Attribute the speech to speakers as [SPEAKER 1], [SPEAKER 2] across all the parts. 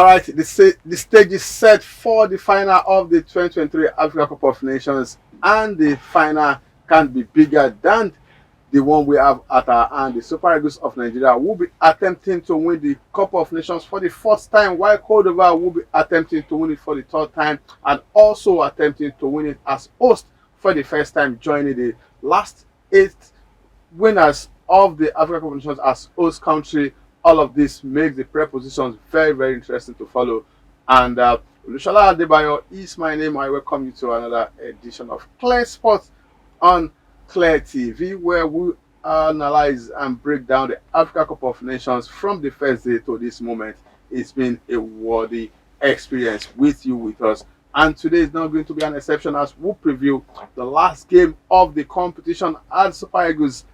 [SPEAKER 1] right, the stage is set for the final of the 2023 Africa Cup of Nations, and the final can't be bigger than the one we have at our hand. The Super Eagles of Nigeria will be attempting to win the Cup of Nations for the fourth time, while Côte d'Ivoire will be attempting to win it for the third time, and also attempting to win it as host for the first time, joining the last 8 winners of the Africa Cup of Nations as host country. All of this makes the prepositions very, very interesting to follow. And Olusola Adebayo is my name. I welcome you to another edition of Clear Sports on Clear TV, where we analyze and break down the Africa Cup of Nations from the first day to this moment. It's been a worthy experience with you, with us. And today is not going to be an exception, as we'll preview the last game of the competition. And Super Eagles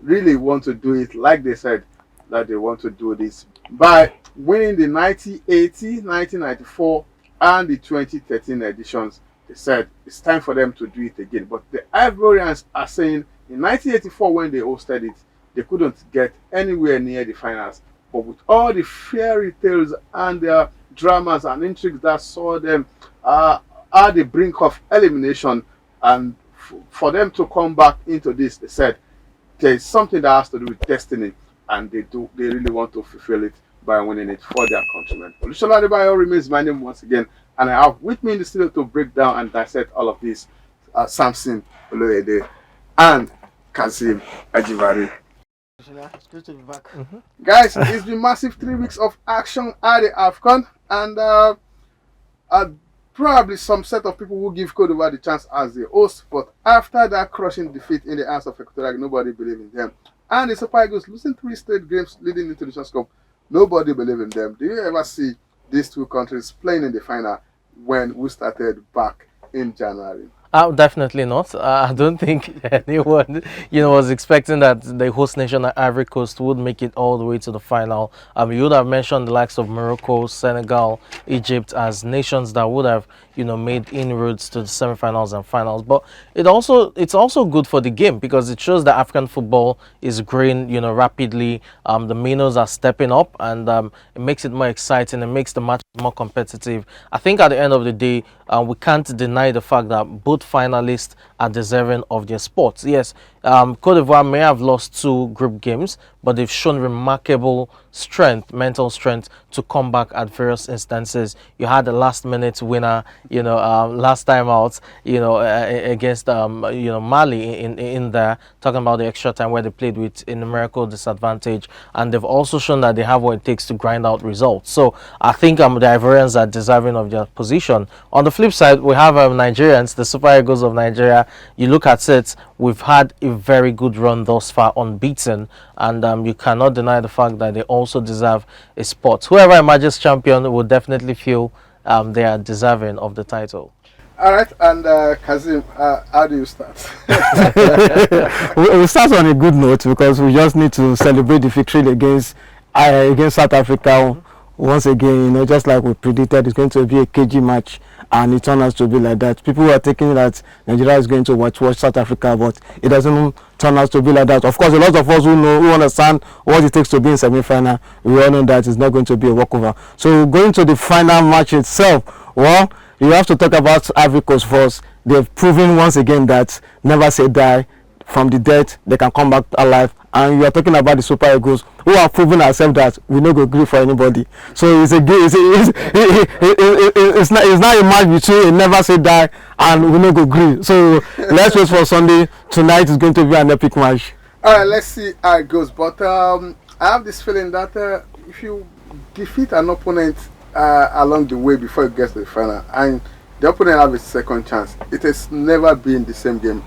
[SPEAKER 1] really want to do it like they said that they want to do this by winning the 1980, 1994, and the 2013 editions. They said it's time for them to do it again. But the Ivorians are saying in 1984, when they hosted it, they couldn't get anywhere near the finals. But with all the fairy tales and the dramas and intrigues that saw them at the brink of elimination, and for them to come back into this, they said there's something that has to do with destiny, and they really want to fulfill it by winning it for their countrymen. Olusola Adebayo remains my name once again, and I have with me in the studio to break down and dissect all of this Samson Oloyede and Kazeem Ajivari.
[SPEAKER 2] It's good to be back.
[SPEAKER 1] Guys, it's been massive 3 weeks of action at the AFCON, and probably some set of people will give Côte d'Ivoire the chance as the host, but after that crushing defeat in the hands of Equatorial, nobody believed in them. And the Super Eagles losing 3 straight games leading into the Nations Cup, nobody believed in them. Do you ever see these two countries playing in the final when we started back in January?
[SPEAKER 3] Definitely not. I don't think anyone, was expecting that the host nation, Ivory Coast, would make it all the way to the final. You would have mentioned the likes of Morocco, Senegal, Egypt as nations that would have, made inroads to the semi-finals and finals. But it's also good for the game, because it shows that African football is growing, rapidly. The minnows are stepping up, and it makes it more exciting. It makes the match more competitive. I think at the end of the day, we can't deny the fact that both finalists are deserving of their spots. Yes, Côte d'Ivoire may have lost 2 group games, but they've shown remarkable strength, mental strength, to come back at various instances. You had the last-minute winner, last time out, against Mali in there, talking about the extra time where they played with a numerical disadvantage, and they've also shown that they have what it takes to grind out results. So I think the Ivorians are deserving of their position. On the flip side, we have Nigerians, the Super Eagles of Nigeria. You look at it, we've had a very good run thus far, unbeaten, and you cannot deny the fact that they also deserve a spot. Whoever emerges champion will definitely feel they are deserving of the title.
[SPEAKER 1] All right, and Kazeem, how do you start?
[SPEAKER 2] We start on a good note, because we just need to celebrate the victory against South Africa once again. Just like we predicted, it's going to be a cagey match, and it turned out to be like that. People were thinking that Nigeria is going to watch South Africa, but it doesn't turn out to be like that. Of course, a lot of us who understand what it takes to be in semi-final, we all know that it's not going to be a walkover. So going to the final match itself, well, you have to talk about Ivory Coast first. They've proven once again that never say die. From the dead, they can come back alive. And you are talking about the Super Eagles, who have proven ourselves that we no go agree for anybody. So it's not a match between a never say die and we no go agree. So let's wait for Sunday. Tonight is going to be an epic match.
[SPEAKER 1] All right, let's see how it goes. But I have this feeling that if you defeat an opponent along the way before it gets to the final, and the opponent have a second chance, it has never been the same game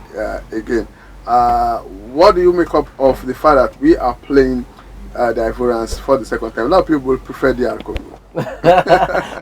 [SPEAKER 1] again. What do you make up of the fact that we are playing the Ivorians for the second time? A lot of people prefer the Congo.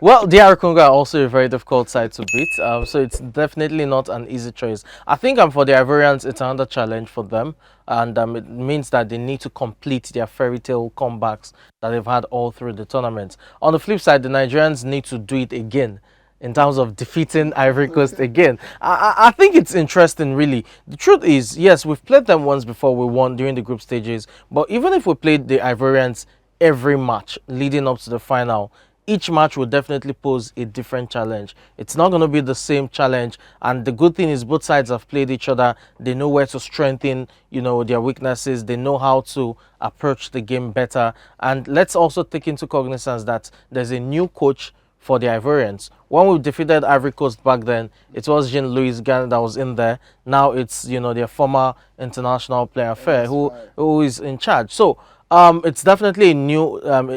[SPEAKER 3] Well, DR Congo are also a very difficult side to beat, so it's definitely not an easy choice. I think for the Ivorians, it's another challenge for them, and it means that they need to complete their fairy tale comebacks that they've had all through the tournament. On the flip side, the Nigerians need to do it again in terms of defeating Ivory Coast again. I think it's interesting, really. The truth is, yes, we've played them once before, we won during the group stages, but even if we played the Ivorians every match leading up to the final, each match will definitely pose a different challenge. It's not going to be the same challenge, and the good thing is both sides have played each other. They know where to strengthen, their weaknesses. They know how to approach the game better. And let's also take into cognizance that there's a new coach for the Ivorians. When we defeated Ivory Coast back then, it was Jean-Louis Gane that was in there. Now it's, their former international player Fair who is in charge. So it's definitely a new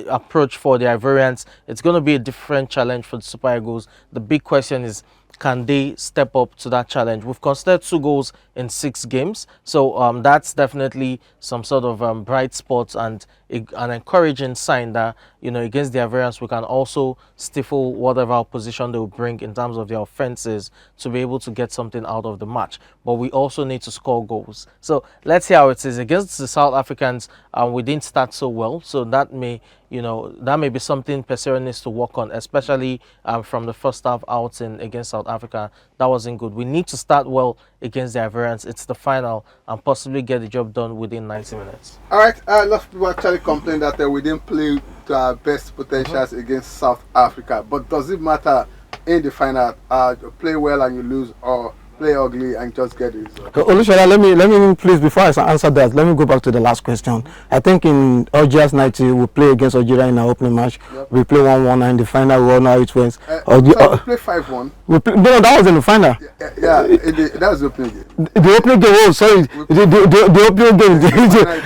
[SPEAKER 3] approach for the Ivorians. It's going to be a different challenge for the Super Eagles. The big question is, can they step up to that challenge? We've considered 2 goals in 6 games, so that's definitely some sort of bright spot and an encouraging sign that against the Ivorians we can also stifle whatever opposition they will bring in terms of their offenses to be able to get something out of the match. But we also need to score goals. So let's see how it is against the South Africans. We didn't start so well, so that may be something Pesero needs to work on, especially from the first half outing against South Africa. That wasn't good. We need to start well against the Ivorians. It's the final, and possibly get the job done within 90 minutes.
[SPEAKER 1] All right, a lot of people actually complain that we didn't play to our best potentials against South Africa. But does it matter in the final? Play well and you lose, or play ugly and just get it?
[SPEAKER 2] Olushola, let me please, before I answer that, let me go back to the last question. I think in Algiers 90 we play against Algeria in our opening match. Yep. We play 1-1, and in the final we all know how it went.
[SPEAKER 1] So we play 5-1.
[SPEAKER 2] No, that was in the final.
[SPEAKER 1] Yeah, that was the opening game.
[SPEAKER 2] The opening game, oh sorry, the opening game,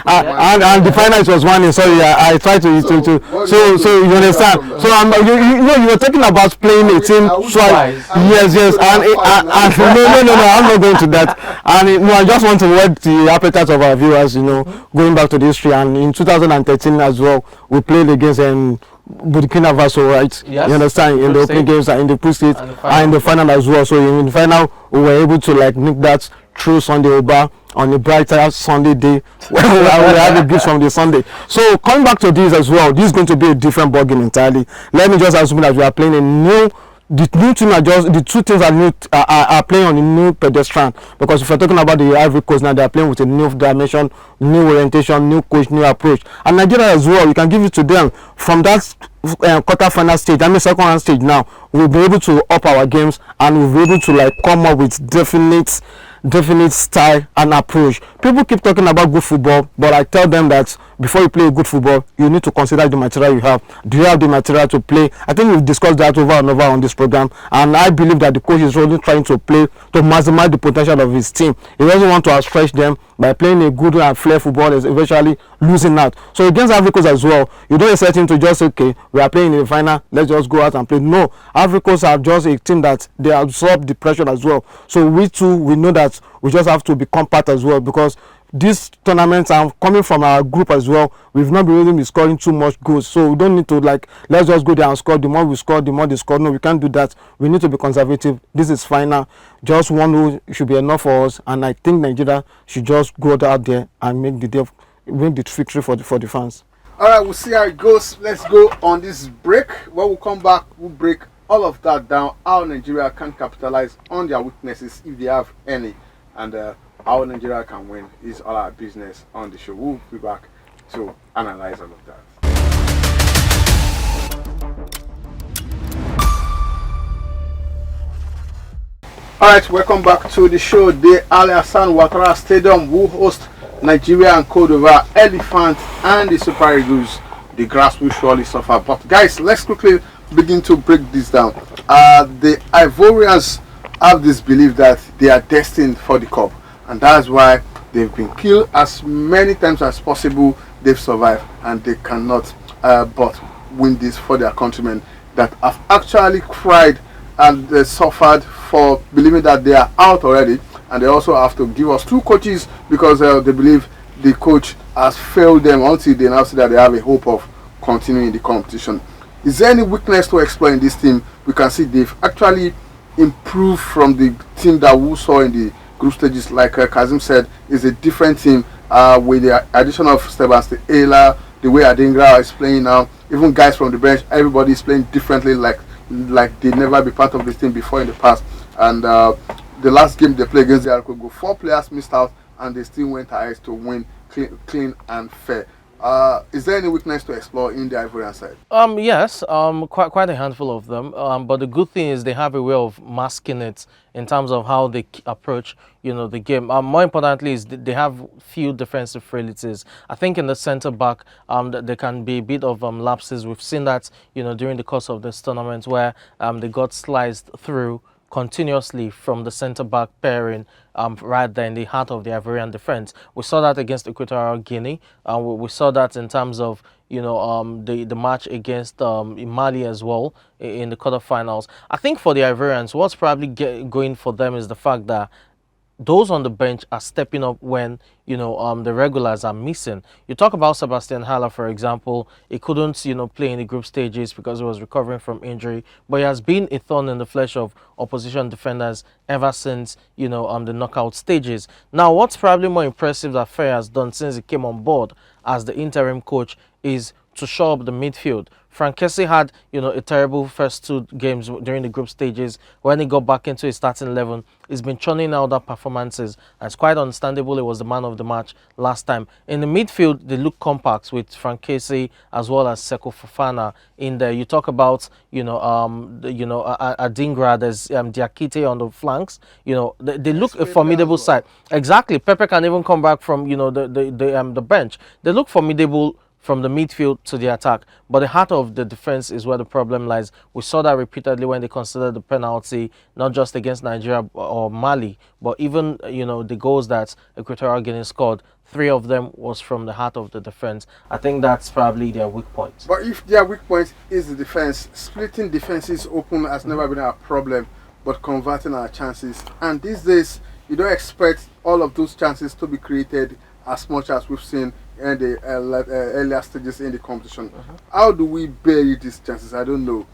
[SPEAKER 2] and the final it was 1-0. Sorry, I tried to so you understand. So you were talking about playing a team twice. Yes, and no, I'm not going to that. And I just want to whet the appetite of our viewers, going back to the history. And in 2013 as well, we played against Burkina Faso, right? Yes. You understand? In the opening games and in the pre-stage and in the final as well. So in the final, we were able to make that through Sunday Oba on a brighter Sunday day where we have a bit from the Sunday. So coming back to this as well, this is going to be a different ballgame entirely. Let me just assume that we are playing the new team the 2 teams are playing on a new pedestrian, because if you're talking about the Ivory Coast now, they are playing with a new dimension, new orientation, new coach, new approach. And Nigeria as well, you can give it to them from that quarter-final stage, second round stage. Now we'll be able to up our games, and we'll be able to come up with definite style and approach. People keep talking about good football, but I tell them that before you play good football, you need to consider the material you have. Do you have the material to play? I think we've discussed that over and over on this program, and I believe that the coach is really trying to play to maximize the potential of his team. He doesn't want to outstretch them by playing a good and flair football, is eventually losing out. So against Ivory Coast as well, you don't expect him to just say, okay, we are playing in the final, let's just go out and play. No, Ivory Coast are just a team that they absorb the pressure as well. So we too, we know that we just have to be compact as well, because these tournaments are coming from our group as well. We've not been really scoring too much goals, so we don't need to let's just go there and score. The more we score, the more they score. No, we can't do that. We need to be conservative. This is final. Just 1 goal should be enough for us, and I think Nigeria should just go out there and make the victory for the fans.
[SPEAKER 1] All right, we'll see how it goes. Let's go on this break. When we come back, we'll break all of that down. How Nigeria can capitalize on their weaknesses if they have any, and how Nigeria can win is all our business on the show. We'll be back to analyze all of that. Alright, welcome back to the show. The Ali Hassan Ouattara Stadium will host Nigeria and Côte d'Ivoire, Elephant and the Super Eagles. The grass will surely suffer. But guys, let's quickly begin to break this down. The Ivorians have this belief that they are destined for the cup, and that's why they've been killed as many times as possible. They've survived, and they cannot but win this for their countrymen that have actually cried and suffered for believing that they are out already. And they also have to give us 2 coaches because they believe the coach has failed them, until they now see that they have a hope of continuing the competition. Is there any weakness to explore in this team? We can see they've actually improved from the team that we saw in the group stages. Like Kazim said, is a different team with the addition of Sebastian Ela, the way Adingra is playing now. Even guys from the bench, everybody is playing differently, like they never be part of this team before in the past. And the last game they played against the Ivory Coast, 4 players missed out, and they still went ahead to win clean and fair. Is there any weakness to explore in the Ivorian side?
[SPEAKER 3] Yes, quite a handful of them. But the good thing is they have a way of masking it in terms of how they approach, the game. More importantly, is they have few defensive frailties. I think in the centre back, there can be a bit of lapses. We've seen that, during the course of this tournament where they got sliced through continuously from the centre back pairing right there in the heart of the Ivorian defence. We saw that against Equatorial Guinea. We saw that in terms of the match against Mali as well in the quarterfinals. I think for the Ivorians, what's probably going for them is the fact that those on the bench are stepping up when the regulars are missing. You talk about Sebastian Haller, for example. He couldn't play in the group stages because he was recovering from injury, but he has been a thorn in the flesh of opposition defenders ever since the knockout stages. Now, what's probably more impressive that Fair has done since he came on board as the interim coach is to shore up the midfield. Frank Kessie had, a terrible first two games during the group stages. When he got back into his starting 11, he's been churning out that performances. And it's quite understandable he was the man of the match last time. In the midfield, they look compact with Frank Kessie as well as Seko Fofana in there. You talk about, Adingra, there's Diakite on the flanks. They look a formidable side. Exactly. Pepe can even come back from, the bench. They look formidable from the midfield to the attack, but the heart of the defense is where the problem lies. We saw that repeatedly when they considered the penalty, not just against Nigeria or Mali, but even the goals that Equatorial Guinea scored. 3 of them was from the heart of the defense. I think that's probably their weak point.
[SPEAKER 1] But if their weak point is the defense, splitting defenses open has never been our problem, but converting our chances. And these days, you don't expect all of those chances to be created as much as we've seen in the earlier stages in the competition. How do we bury these chances? I don't know.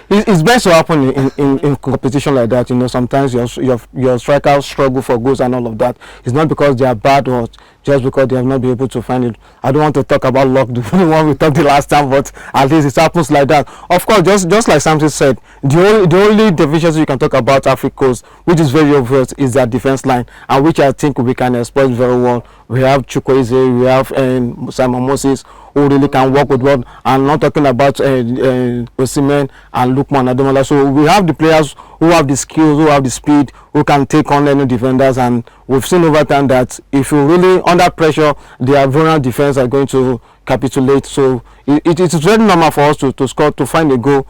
[SPEAKER 2] It's best to happen in competition like that. Sometimes your strikers struggle for goals and all of that. It's not because they are bad or just because they have not been able to find it. I don't want to talk about luck, the one we talked the last time, but at least it happens like that. Of course, just like Samson said, the only deficiency you can talk about Ivory Coast, which is very obvious, is their defense line, and which I think we can exploit very well. We have Chukwueze, we have Simon Moses, who really can work with one. I'm not talking about Osimhen and Lukman Ademola. So we have the players who have the skills, who have the speed, who can take on any defenders, and we've seen over time that if you really under pressure, the Ivorian defense are going to capitulate. So it is very normal for us to score, to find a goal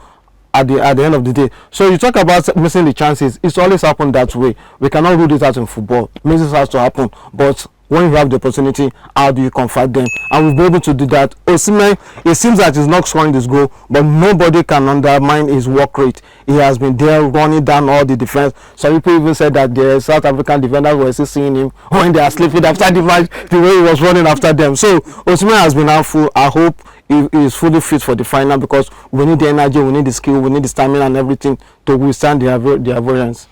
[SPEAKER 2] at the end of the day. So you talk about missing the chances. It's always happened that way. We cannot rule this out in football. Misses has to happen, but when you have the opportunity, how do you convert them? And we've been able to do that. Osimhen, it seems that he's not scoring this goal, but nobody can undermine his work rate. He has been there running down all the defense. Some people even said that the South African defenders were still seeing him when they are sleeping after the match, the way he was running after them. So Osimhen has been helpful. I hope he is fully fit for the final, because we need the energy, we need the skill, we need the stamina and everything to withstand the Ivorians.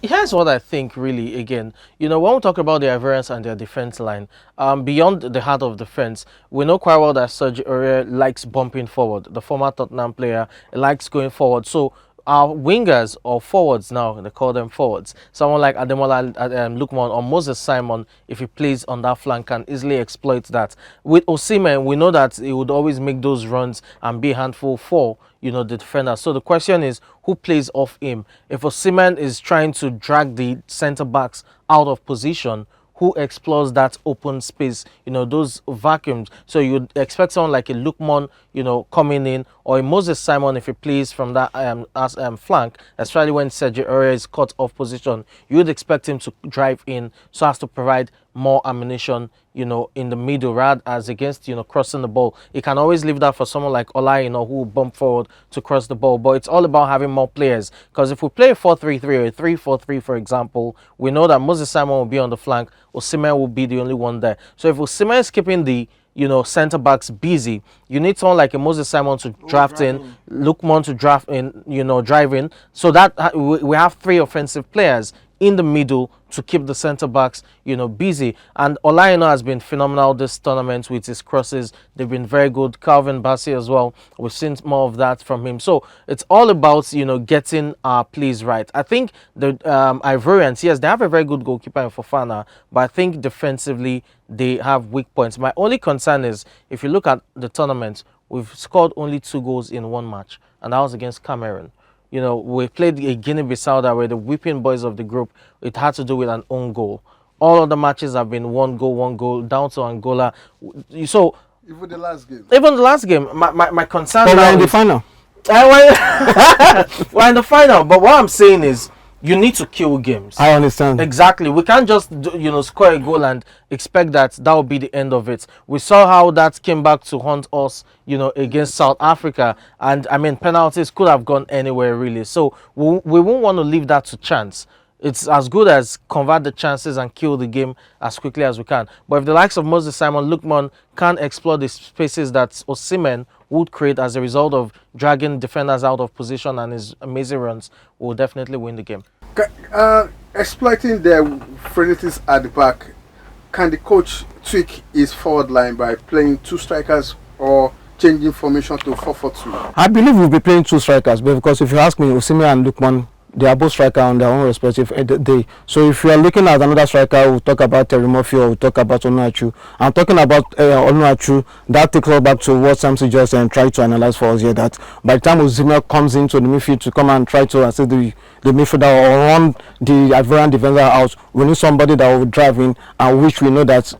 [SPEAKER 3] Here's what I think, really, again. When we talk about the Ivorians and their defense line, beyond the heart of defense, we know quite well that Serge Aurier likes bumping forward. The former Tottenham player likes going forward. So our wingers, or forwards now, they call them forwards, someone like Ademola Lookman or Moses Simon, if he plays on that flank, can easily exploit that. With Osimhen, we know that he would always make those runs and be a handful for the defender. So the question is, who plays off him? If Osimhen is trying to drag the centre backs out of position, who explores that open space, those vacuums? So you'd expect someone like a Lookman, coming in, or a Moses Simon if he plays from that flank, especially when Sergio Aurier is caught off position. You would expect him to drive in so as to provide more ammunition, in the middle, rather as against, crossing the ball. You can always leave that for someone like Ola, who will bump forward to cross the ball. But it's all about having more players. Because if we play a 4-3-3 or a 3-4-3, for example, we know that Moses Simon will be on the flank, Osimhen will be the only one there. So if Osimhen is keeping the centre backs busy, you need someone like a Moses Simon to draft in, Lookman to draft in, drive in, so that we have 3 offensive players in the middle to keep the centre backs, busy. And Olaino has been phenomenal this tournament with his crosses. They've been very good. Calvin Bassey as well. We've seen more of that from him. So it's all about, getting our plays right. I think the Ivorians, yes, they have a very good goalkeeper in Fofana, but I think defensively they have weak points. My only concern is, if you look at the tournament, we've scored only 2 goals in 1 match, and that was against Cameroon. We played a Guinea-Bissau that were the whipping boys of the group. It had to do with an own goal. All other matches have been 1 goal, down to Angola. So
[SPEAKER 1] even the last game.
[SPEAKER 3] My concern
[SPEAKER 2] But
[SPEAKER 3] now
[SPEAKER 2] we're in the
[SPEAKER 3] is-
[SPEAKER 2] final.
[SPEAKER 3] we're in the final. But what I'm saying is, you need to kill games.
[SPEAKER 2] I understand.
[SPEAKER 3] Exactly. We can't just score a goal and expect that will be the end of it. We saw how that came back to haunt us, against South Africa, and I mean penalties could have gone anywhere really. So we won't want to leave that to chance. It's as good as convert the chances and kill the game as quickly as we can. But if the likes of Moses Simon, Lookman can't explore the spaces that Osimhen would create as a result of dragging defenders out of position and his amazing runs, we'll definitely win the game.
[SPEAKER 1] Exploiting their frailties at the back, can the coach tweak his forward line by playing 2 strikers or changing formation to 4-4-2?
[SPEAKER 2] I believe we'll be playing 2 strikers, but because if you ask me, Osimhen and Lookman, they are both strikers on their own respective day. So if you are looking at another striker, we'll talk about Terry Murphy or we'll talk about Onuachu. I'm talking about Onuachu. That takes us back to what Sam just tried to analyze for us here, that by the time Osimhen comes into the midfield to come and try to assist the midfielder or run the Ivorian defender out, we need somebody that will drive in, and which we know that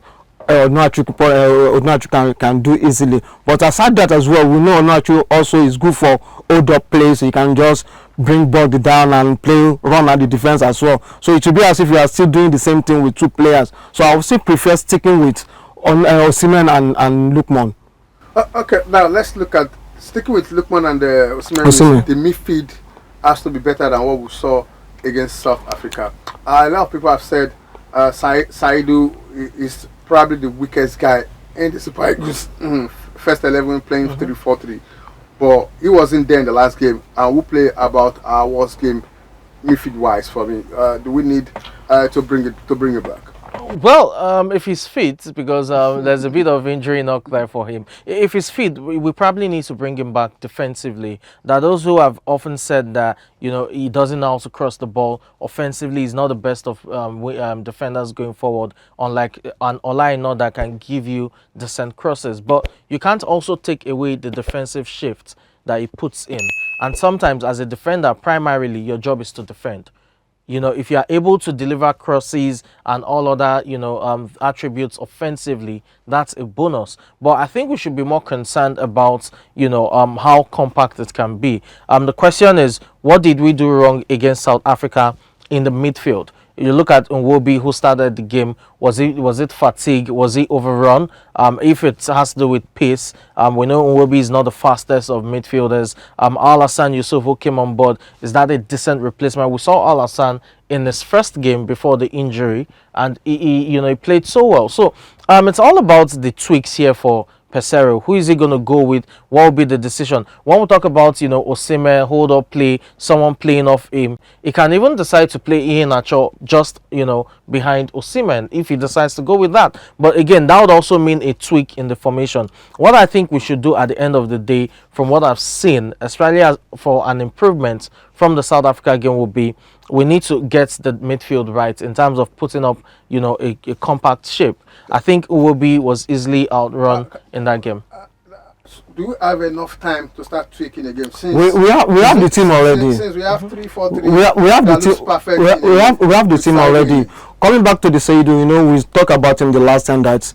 [SPEAKER 2] Onuachu can do easily. But aside that as well, we know Onuachu also is good for hold up plays. He can just bring ball down and run at the defense as well. So it will be as if you are still doing the same thing with 2 players. So I would still prefer sticking with Osimhen and Lookman.
[SPEAKER 1] Okay, now let's look at sticking with Lookman and Osimhen. The midfield has to be better than what we saw against South Africa. A lot of people have said Saidu is probably the weakest guy in the Super Eagles first 11 playing 3-4-3, but he wasn't there in the last game, and we'll play about our worst game midfield wise for me. Do we need to bring it back?
[SPEAKER 3] Well, if he's fit, because there's a bit of injury knock there for him. If he's fit, we probably need to bring him back defensively. That those who have often said that he doesn't know how to cross the ball offensively, he's not the best of defenders going forward. Unlike an Olaino that can give you decent crosses, but you can't also take away the defensive shift that he puts in. And sometimes, as a defender, primarily your job is to defend. If you are able to deliver crosses and all other, attributes offensively, that's a bonus. But I think we should be more concerned about, how compact it can be. The question is, what did we do wrong against South Africa in the midfield? You look at Nwobi, who started the game. Was it fatigue? Was he overrun? If it has to do with pace, we know Nwobi is not the fastest of midfielders. Alassane Yusuf, who came on board, is that a decent replacement? We saw Alassane in his first game before the injury, and he played so well. So it's all about the tweaks here for Pesero. Who is he going to go with? What will be the decision? When we talk about, Osimhen, hold up play, someone playing off him, he can even decide to play Iheanacho just, behind Osimhen if he decides to go with that. But again, that would also mean a tweak in the formation. What I think we should do at the end of the day, from what I've seen, especially for an improvement from the South Africa game, will be we need to get the midfield right in terms of putting up, a compact shape. I think Uwobi was easily outrun in that game.
[SPEAKER 1] Do we have enough time to start tweaking the game? Since
[SPEAKER 2] We have the team already.
[SPEAKER 1] Since we have 3-4-3,
[SPEAKER 2] we have the team. We have the team already. Coming back to the Saidu, we talked about him the last time that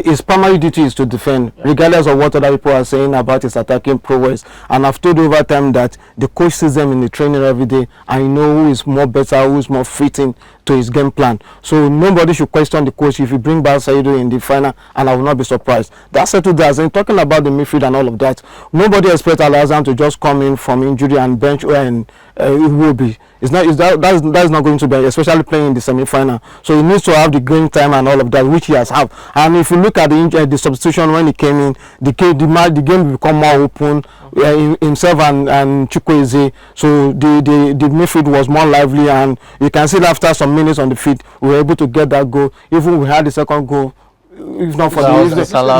[SPEAKER 2] his primary duty is to defend, regardless of what other people are saying about his attacking prowess. And I've told over time that the coach sees them in the training every day, and you know who is more better, who is more fitting to his game plan. So nobody should question the coach if you bring back Saidu in the final, and I will not be surprised. That's settled there. And talking about the midfield and all of that, nobody expects Alassane to just come in from injury and bench and it will be. That's not going to be, especially playing in the semi-final. So he needs to have the game time and all of that, which he has have. And if you look at the substitution when he came in, the game become more open. Himself and Chukwueze, so the midfield was more lively, and you can see that after some minutes on the field, we were able to get that goal. Even we had the second goal. If not for you understand,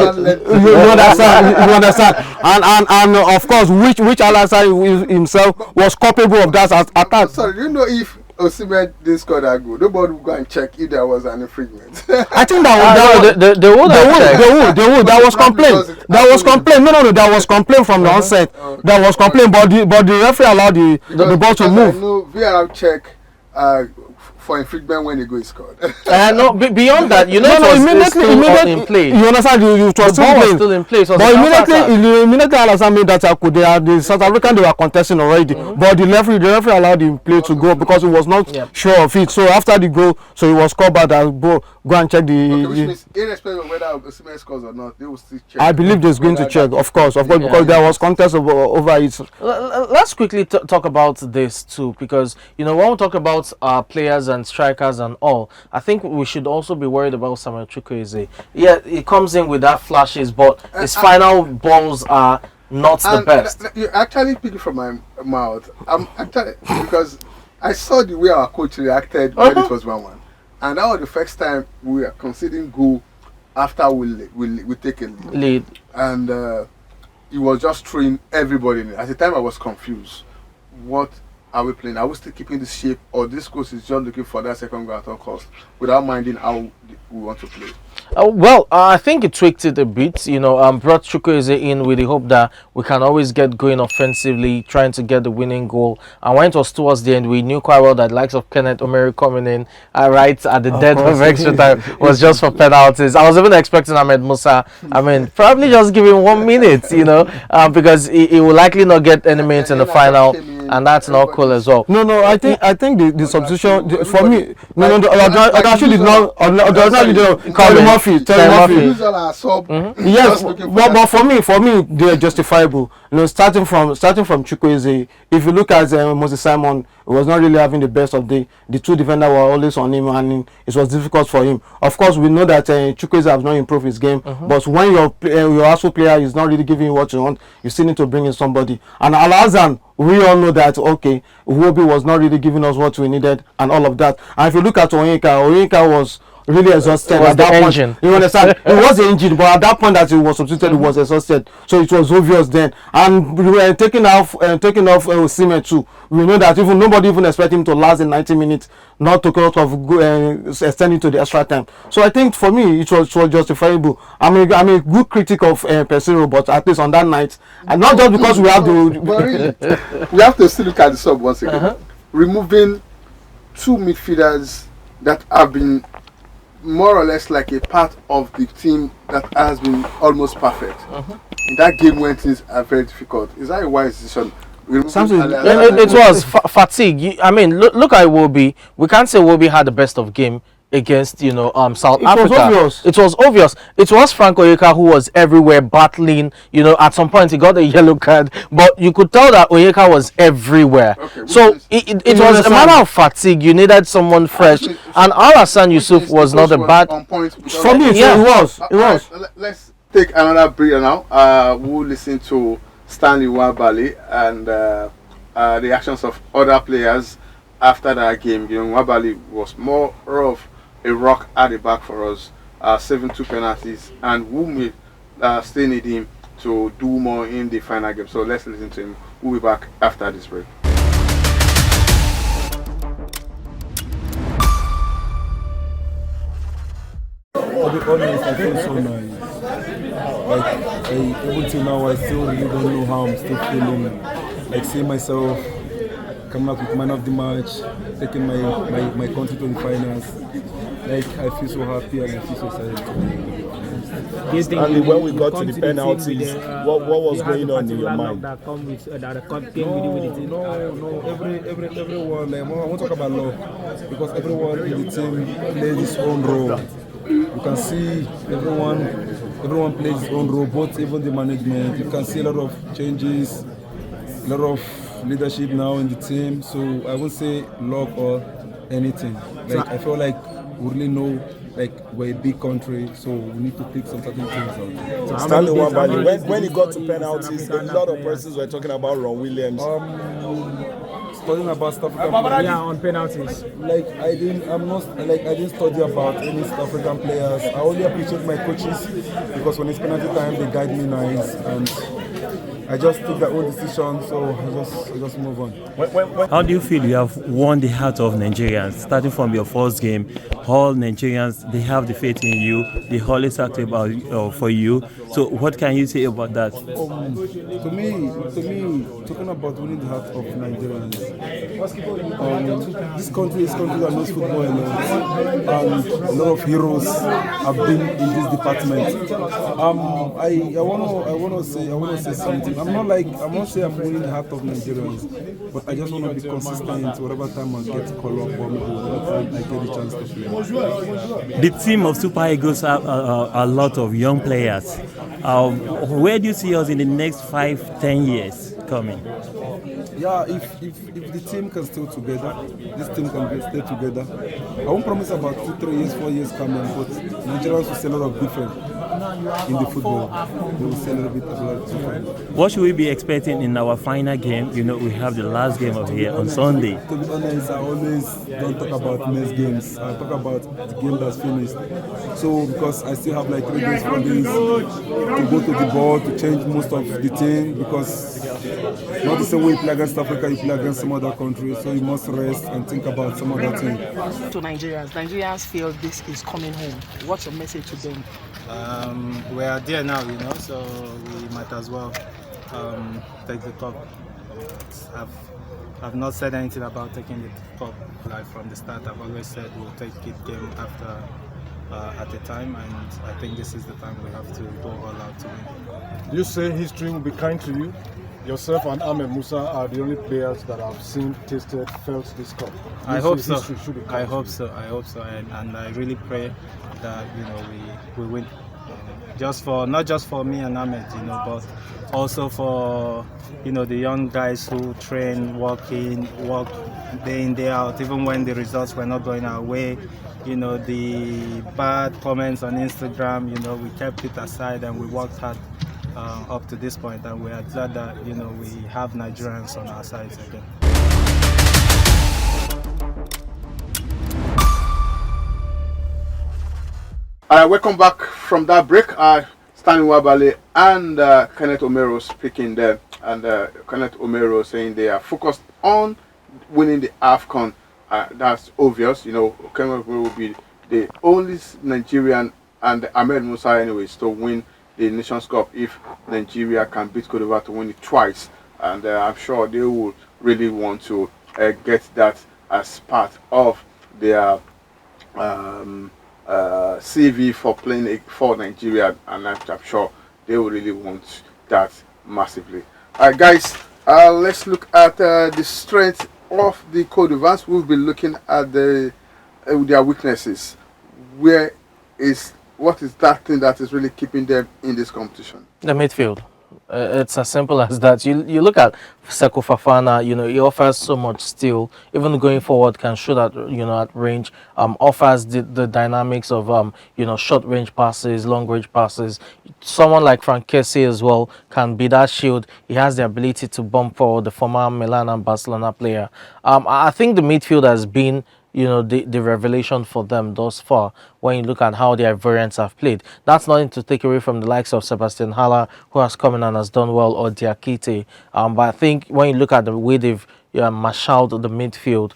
[SPEAKER 2] and of course, which Alassane himself was culpable of that attack.
[SPEAKER 1] Sorry, do you know if Osimhen didn't score that goal, nobody would go and check if there was an infringement?
[SPEAKER 2] I think they would. There was complaint. There was complaint. No. There was complaint from the onset. There was complaint, but the referee allowed the ball to move.
[SPEAKER 1] I know VAR check for infringement when the goal is scored.
[SPEAKER 3] No, beyond that, you know, immediately in play.
[SPEAKER 2] You understand? It was
[SPEAKER 3] still in place.
[SPEAKER 2] But immediately Alassane made that tackle. The South African, they were contesting already. But the referee allowed the play to go because he was not sure of it. So after the goal, so he was called back that go and check the.
[SPEAKER 1] Which means irrespective of whether Osimhen scores or not, they will still check.
[SPEAKER 2] I believe they're going to check, of course, because there was contest over it.
[SPEAKER 3] Let's quickly talk about this too, because you know when we talk about players and strikers and all, I think we should also be worried about Samuel Chukwueze. Yeah, he comes in with that flashes, but his final balls are not the best.
[SPEAKER 1] You're actually speaking from my mouth. I'm actually, because I saw the way our coach reacted when it was 1-1, and that was the first time we are conceding goal after we take a lead. And he was just throwing everybody in it. At the time, I was confused. What are we playing? Are we still keeping the shape, or this coach is just looking for that second goal at all cost without minding how we want to play?
[SPEAKER 3] I think it tweaked it a bit, you know, brought Chukwueze in with the hope that we can always get going offensively, trying to get the winning goal. And when it was towards the end, we knew quite well that the likes of Kenneth Omeri coming in right at the dead of extra time was just for penalties. I was even expecting Ahmed Musa, probably just give him 1 minute, you know, because he will likely not get any minutes in the final. And that's not cool as well.
[SPEAKER 2] No. I think the substitution for me. Actually did not. Terry Murphy. Yes, but for me, they're justifiable. You know, starting from Chukwueze. If you look at Moses Simon, he was not really having the best of the two defenders were always on him, and it was difficult for him. Of course, we know that Chukwueze has not improved his game, but when your actual player is not really giving you what you want, you still need to bring in somebody. And Alassane, we all know that Iwobi was not really giving us what we needed and all of that. And if you look at Onyeka was really exhausted at that point. You understand? He was the engine, but at that point that he was substituted, he was exhausted. So it was obvious then. And we were taking off Osimhen too. We know that even nobody even expected him to last in 90 minutes, not to cut off extending to the extra time. So I think for me it was justifiable. I'm a good critic of Pesero, but at least on that night, and not just because we have
[SPEAKER 1] we have to still look at the sub once again. Removing two midfielders that have been more or less like a part of the team that has been almost perfect. In that game when things are very difficult, is that a wise decision?
[SPEAKER 3] It was fatigue. Look at Iwobi. We can't say Iwobi had the best of game against South Africa. It was obvious. It was Frank Onyeka who was everywhere battling. At some point he got a yellow card, but you could tell that Onyeka was everywhere. So it was a matter of fatigue. You needed someone fresh, and Alassane Yusuf was not a bad.
[SPEAKER 2] For me, it was.
[SPEAKER 1] Let's take another breather now. We'll listen to Stanley Nwabali and the actions of other players after that game. Nwabali was more of a rock at the back for us, saving 2 penalties, and we may still need him to do more in the final game. So let's listen to him. We'll be back after this break.
[SPEAKER 4] To be honest, I feel so nice. Like, even till now, I still really don't know how I'm still feeling. Like, seeing myself coming up with man of the match, taking my country to the finals. Like, I feel so happy and I feel so excited.
[SPEAKER 5] And when we got to the penalties, what was going on in your mind?
[SPEAKER 4] No, everyone. Like, I won't talk about love because everyone in the team plays his own role. You can see everyone plays his own role, both even the management. You can see a lot of changes, a lot of leadership now in the team. So I won't say luck or anything. Like, I feel like we really know like we're a big country, so we need to take some certain things out.
[SPEAKER 5] Stanley Nwabali, when it got to penalties, a lot of persons were talking about Ron Williams.
[SPEAKER 4] Studying about South African players.
[SPEAKER 6] On penalties.
[SPEAKER 4] Like I didn't study about any South African players. I only appreciate my coaches because when it's penalty time, they guide me nice, and I just took their own decision. So I just move on.
[SPEAKER 7] How do you feel you have won the heart of Nigerians? Starting from your first game, all Nigerians, they have the faith in you. They always talk about for you. So what can you say about that?
[SPEAKER 4] To me, talking about winning the heart of Nigerians, this country is a country that knows football a lot, and a lot of heroes have been in this department. I wanna say something. I'm not saying I'm winning the heart of Nigerians, but I just want to be consistent whatever time I get to call up or maybe whatever time I get the chance to play.
[SPEAKER 7] The team of Super Eagles have a lot of young players. Where do you see us in the next 5-10 years coming?
[SPEAKER 4] Yeah, if the team can stay together, this team can stay together. I won't promise about 2, 3 years, 4 years coming, but Nigerians will see a lot of difference in the football. They will see a little bit of difference.
[SPEAKER 7] What should we be expecting in our final game? You know, we have the last game of the year on Sunday.
[SPEAKER 4] To be honest, I always don't talk about next games. I talk about the game that's finished. So because I still have like 3 days, 4 days to go to the board to change most of the team, because not the same way you play against Africa, you play against some other countries. So you must rest and think about some other team.
[SPEAKER 6] To Nigerians feel this is coming home. What's your message to them?
[SPEAKER 8] We are there now, so we might as well take the cup. I've not said anything about taking the cup like from the start. I've always said we'll take it game after at a time, and I think this is the time we have to go all out to win.
[SPEAKER 5] You say history will be kind to you. Yourself and Ahmed Musa are the only players that have seen, tasted, felt this cup.
[SPEAKER 8] I hope so. I hope so, and I really pray that we win. Not just for me and Ahmed, but also for the young guys who train, work day in, day out, even when the results were not going our way. The bad comments on Instagram, we kept it aside and we worked hard up to this point, and we are glad that we have Nigerians on our side again.
[SPEAKER 1] Welcome back from that break. Stanley Nwabali and Kenneth Omero speaking there, and Kenneth Omero saying they are focused on winning the AFCON. That's obvious. Kenneth Omero will be the only Nigerian, and Ahmed Musa anyways, to win the Nations Cup if Nigeria can beat Côte d'Ivoire to win it twice. And I'm sure they will really want to get that as part of their CV for playing for Nigeria, and I'm sure they will really want that massively. Alright guys, let's look at the strength of the Côte d'Ivoire. We'll be looking at their weaknesses. What is that thing that is really keeping them in this competition?
[SPEAKER 3] The midfield. It's as simple as that. You look at Seko Fofana, he offers so much still. Even going forward, can shoot at at range. Offers the dynamics of short range passes, long range passes. Someone like Frank Kessie as well can be that shield. He has the ability to bump forward. The former Milan and Barcelona player. I think the midfield has been the revelation for them thus far when you look at how the Ivorians have played. That's nothing to take away from the likes of Sebastian Haller, who has come in and has done well, or Diakite. But I think when you look at the way they've marshaled the midfield,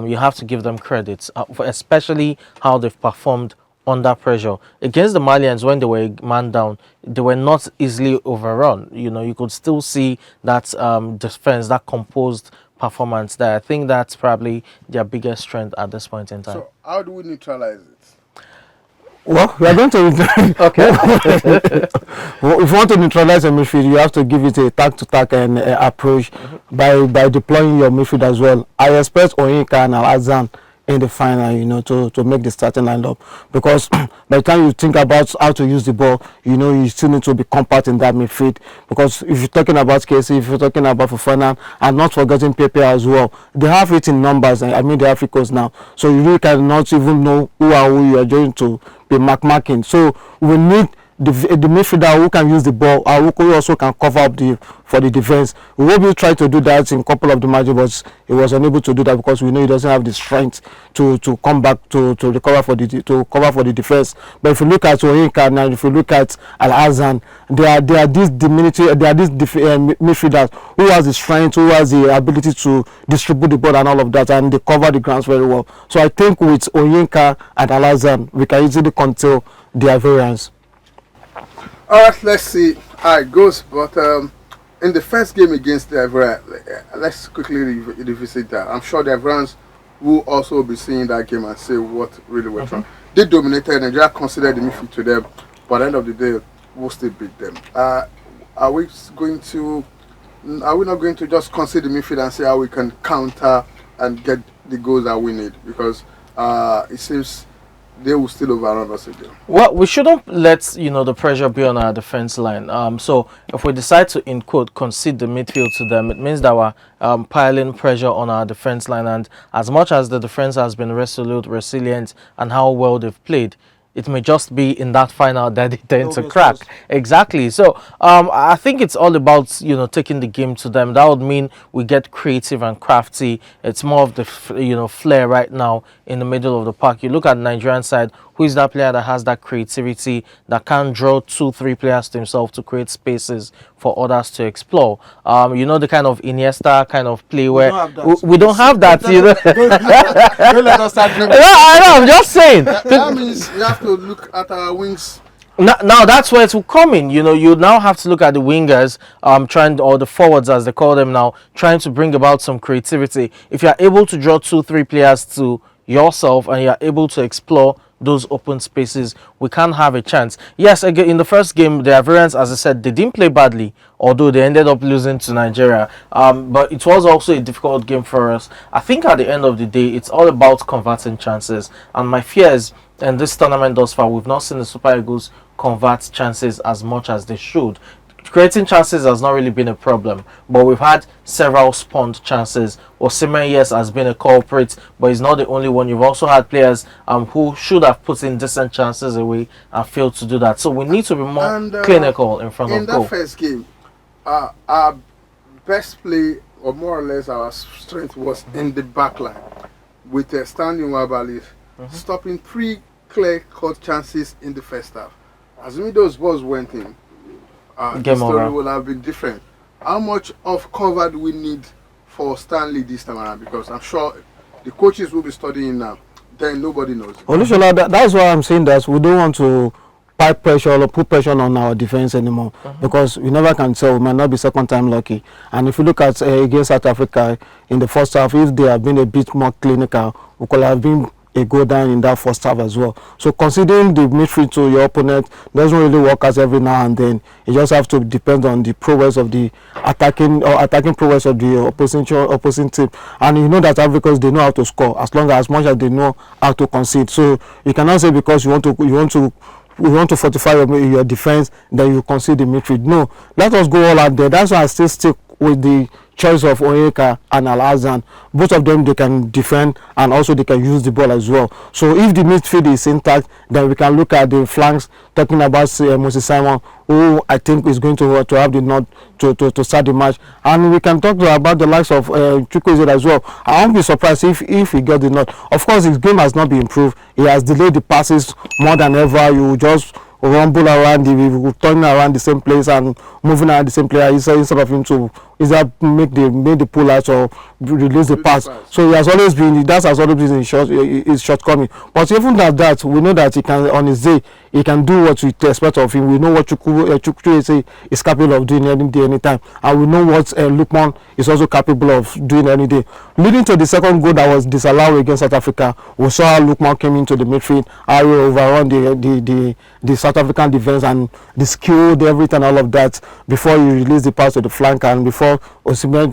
[SPEAKER 3] you have to give them credit, especially how they've performed under pressure. Against the Malians, when they were man down, they were not easily overrun. You could still see that defense, that composed performance there. I think that's probably their biggest strength at this point in time.
[SPEAKER 1] So how do we neutralize it?
[SPEAKER 2] Well, we are going to
[SPEAKER 3] Okay.
[SPEAKER 2] Well, if you want to neutralize a midfield, you have to give it a tack-to-tack and approach by deploying your midfield as well. I expect Onyeka and Al-Azan in the final, you know, to make the starting lineup. Because by the time you think about how to use the ball, you know, you still need to be compact in that midfield. Because if you're talking about KC, if you're talking about Fofana, and not forgetting Pepe as well, they have it in numbers. I mean, the Ivory Coast now, so you really cannot even know who you are going to be marking. So we need the midfielder who can use the ball, who also can cover up for the defense. We will be trying to do that in a couple of the matches, but he was unable to do that because we know he doesn't have the strength to come back to recover for the defense. But if you look at Onyeka and if you look at Al Azan, they are these midfielders who has the strength, who has the ability to distribute the ball and all of that, and they cover the grounds very well. So I think with Onyeka and Al Azan, we can easily control the Ivorians.
[SPEAKER 1] All right, let's see how it goes. But in the first game against the Ivorians, let's quickly revisit that. I'm sure the Ivorians will also be seeing that game and say what really went wrong. They dominated. Nigeria considered the midfield to them, but at the end of the day, we'll still beat them. Are we not going to just consider the midfield and see how we can counter and get the goals that we need? Because it seems they will still overrun us again.
[SPEAKER 3] Well, we shouldn't let the pressure be on our defense line. So if we decide to, in quote, concede the midfield to them, it means that we're piling pressure on our defense line. And as much as the defense has been resolute, resilient, and how well they've played, it may just be in that final that they tend to crack. Exactly. So I think it's all about taking the game to them. That would mean we get creative and crafty. It's more of the flair right now in the middle of the park. You look at the Nigerian side. Who is that player that has that creativity, that can draw 2-3 players to himself to create spaces for others to explore? The kind of Iniesta kind of play where we don't have that.
[SPEAKER 1] Don't let us start drinking.
[SPEAKER 3] I know. I'm just saying.
[SPEAKER 1] That means we have to look at our wings.
[SPEAKER 3] Now that's where it will come in. You now have to look at the wingers, or the forwards as they call them now, trying to bring about some creativity. If you are able to draw 2-3 players to yourself and you are able to explore those open spaces, we can have a chance. Yes, again, in the first game, the Ivorians, as I said, they didn't play badly, although they ended up losing to Nigeria. But it was also a difficult game for us. I think at the end of the day, it's all about converting chances. And my fear is, in this tournament thus far, we've not seen the Super Eagles convert chances as much as they should. Creating chances has not really been a problem, but we've had several spawned chances. Osimhen, yes, has been a culprit, but he's not the only one. You've also had players who should have put in decent chances away and failed to do that. So we need to be more clinical in front of goal.
[SPEAKER 1] In that first game, our best play, or more or less our strength, was in the back line with Stanley Nwabali stopping 3 clear-cut chances in the first half. Assuming those balls went in, the story will have been different. How much of cover do we need for Stanley this time around? Because I'm sure the coaches will be studying now. Then nobody knows.
[SPEAKER 2] Olushola, that's why I'm saying that we don't want to pipe pressure or put pressure on our defense anymore, because we never can tell. We might not be second time lucky. And if you look at against South Africa in the first half, if they have been a bit more clinical, we could have been a go down in that first half as well. So considering the midfield to your opponent doesn't really work as every now and then. You just have to depend on the prowess of the attacking prowess of the opposing team. And you know that because they know how to score as much as they know how to concede. So you cannot say because you want to fortify your defense, then you concede the midfield. No, let us go all out there. That's why I still stick with the choice of Onyeka and Al Azan. Both of them, they can defend and also they can use the ball as well. So if the midfield is intact, then we can look at the flanks, talking about Moses Simon, who I think is going to have the nod to start the match. And we can talk about the likes of Chukwueze as well. I won't be surprised if he got the nod. Of course, his game has not been improved. He has delayed the passes more than ever. You just rumble around, turning around the same place and moving around the same player instead of him to make the pull out or release the pass. So he has always been, that has always been his shortcoming. But even at that, we know that he can, on his day, he can do what we expect of him. We know what Chukwueze is capable of doing any day, anytime, and we know what Lukman is also capable of doing any day. Leading to the second goal that was disallowed against South Africa, we saw how Lukman came into the midfield, how he overrun the South African defense and the skill, everything, all of that before you release the pass to the flank and before Osimhen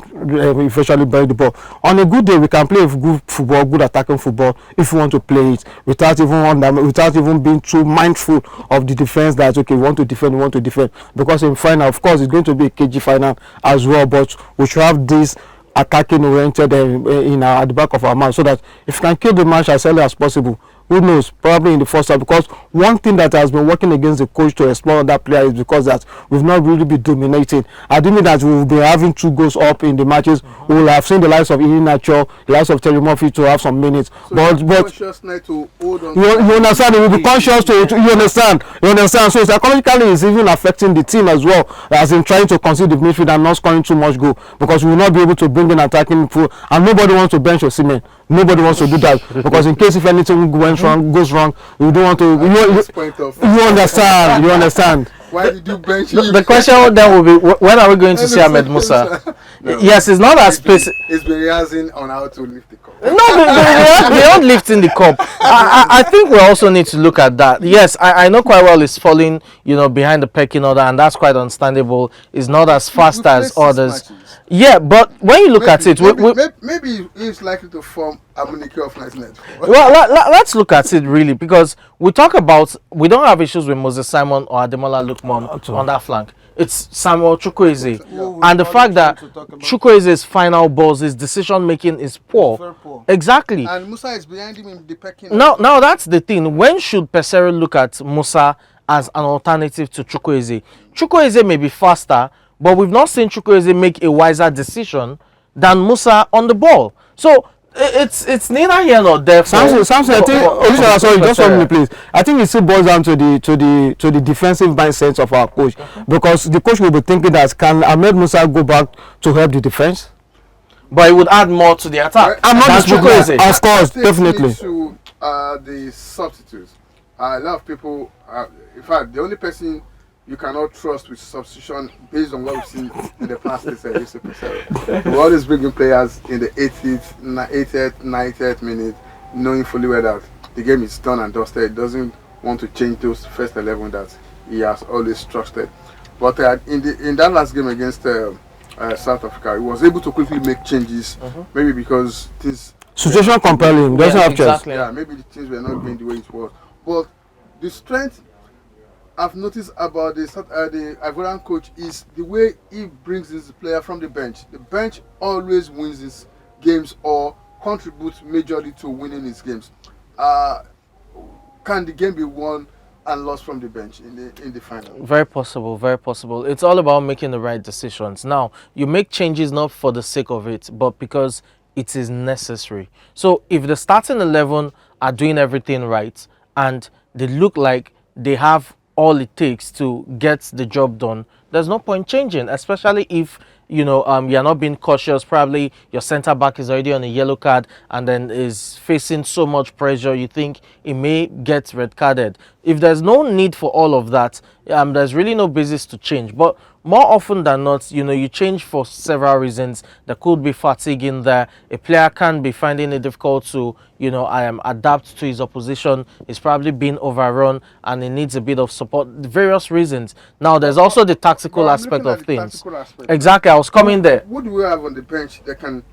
[SPEAKER 2] eventually buried the football. On a good day, we can play good football, good attacking football, if we want to play it without even being too mindful of the defense. That okay, we want to defend. Because in final, of course, it's going to be a KG final as well, but we should have this attacking oriented at the back of our mind, so that if we can kill the match as early as possible, who knows, probably in the first half. Because one thing that has been working against the coach to explore that player is because that we've not really been dominating. I do mean that we'll be having 2 goals up in the matches. We will have seen the likes of Iheanacho, the likes of Terry Murphy to have some minutes.
[SPEAKER 1] So
[SPEAKER 2] but
[SPEAKER 1] to hold on,
[SPEAKER 2] you understand, we will be conscious to you understand. So psychologically it's even affecting the team as well, as in trying to concede the midfield and not scoring too much goal, because we will not be able to bring in attacking full, and nobody wants to bench Osimhen. Nobody wants to do that, because in case if anything goes wrong, we don't want to. You understand.
[SPEAKER 1] Why did you bench him?
[SPEAKER 3] The question then will be, when are we going to see Ahmed Musa?
[SPEAKER 1] No,
[SPEAKER 3] yes, it's not as specific.
[SPEAKER 1] It's been rehearsing on how to lift the cup.
[SPEAKER 3] No, beyond lifting the cup, I think we also need to look at that. Yes, I know quite well it's falling, behind the pecking order, and that's quite understandable. It's not as fast as others. Yeah, but when you look at it,
[SPEAKER 1] maybe he's likely to form a Munich of 1994.
[SPEAKER 3] Well, let's look at it really, because we don't have issues with Moses Simon or Ademola Lookman on that flank. It's Samuel Chukwueze, and the fact that Chukwueze's final balls, his decision making is poor. Exactly.
[SPEAKER 1] And Musa is behind him in the pecking order.
[SPEAKER 3] Now that's the thing. When should Pesero look at Musa as an alternative to Chukwueze? Chukwueze may be faster, but we've not seen Chukwueze make a wiser decision than Musa on the ball. So it's neither here nor there.
[SPEAKER 2] Samson, I think sorry, just 1 minute, please. I think it still boils down to the defensive mindset of our coach, because the coach will be thinking that can Ahmed Musa go back to help the defense,
[SPEAKER 3] but it would add more to the attack.
[SPEAKER 2] I'm not Chukwueze. Of course, definitely.
[SPEAKER 1] To the substitutes, a lot of people, in fact, the only person you cannot trust with substitution based on what we've seen in the past is Yusuf Pesero. We always bring in players in the 80th, 90th minute, knowing fully well that the game is done and dusted. He doesn't want to change those first 11 that he has always trusted. But in that last game against South Africa, he was able to quickly make changes, maybe because this
[SPEAKER 2] situation compelling, doesn't have
[SPEAKER 3] exactly.
[SPEAKER 1] Yeah, maybe the things were not going the way it was. But the strength I've noticed about the Ivorian coach is the way he brings his player from the bench. The bench always wins his games or contributes majorly to winning his games. Can the game be won and lost from the bench in the final?
[SPEAKER 3] Very possible, very possible. It's all about making the right decisions. Now, you make changes not for the sake of it, but because it is necessary. So if the starting 11 are doing everything right and they look like they have all it takes to get the job done, there's no point changing, especially if you're not being cautious. Probably your center back is already on a yellow card and then is facing so much pressure you think he may get red carded. If there's no need for all of that, there's really no basis to change. But more often than not, you change for several reasons. There could be fatigue in there. A player can be finding it difficult to adapt to his opposition. He's probably been overrun and he needs a bit of support. Various reasons. Now there's also the tactical aspect of things. Exactly, I was coming there.
[SPEAKER 1] What do we have on the bench that can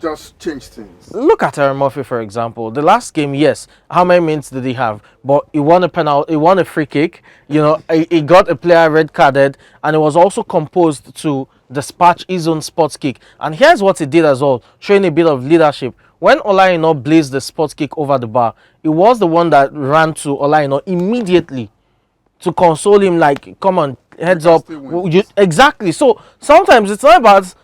[SPEAKER 1] just change things?
[SPEAKER 3] Look at Terry Murphy, for example. The last game, yes, how many minutes did he have? But he won a penalty, he won a free kick. He got a player red carded, and it was also composed to dispatch his own sports kick. And here's what he did as well, showing a bit of leadership. When Olaino blazed the sports kick over the bar, he was the one that ran to Olaino immediately to console him, like, come on, heads up. Exactly. So sometimes it's not about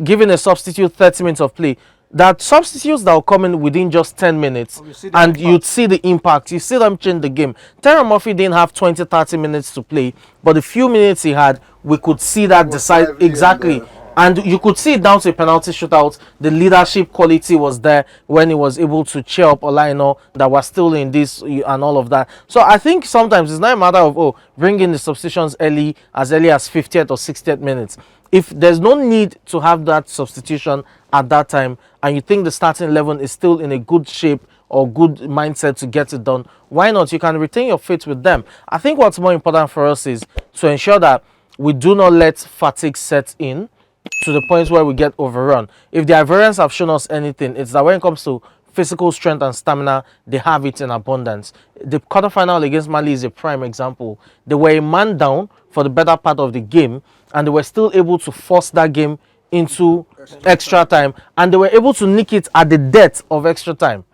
[SPEAKER 3] giving a substitute 30 minutes of play. That substitutes that will come in within just 10 minutes and you'd see the impact. You see them change the game. Terry Murphy didn't have 20-30 minutes to play, but the few minutes he had, we could see that decide exactly. And you could see it down to a penalty shootout. The leadership quality was there when he was able to cheer up Olaino that was still in this and all of that. So I think sometimes it's not a matter of bringing the substitutions as early as 50th or 60th minutes. If there's no need to have that substitution at that time and you think the starting 11 is still in a good shape or good mindset to get it done, why not? You can retain your faith with them. I think what's more important for us is to ensure that we do not let fatigue set in. to the point where we get overrun. If the Ivorians have shown us anything, it's that when it comes to physical strength and stamina, they have it in abundance. The quarterfinal against Mali is a prime example. They were a man down for the better part of the game, and they were still able to force that game into extra time, and they were able to nick it at the death of extra time,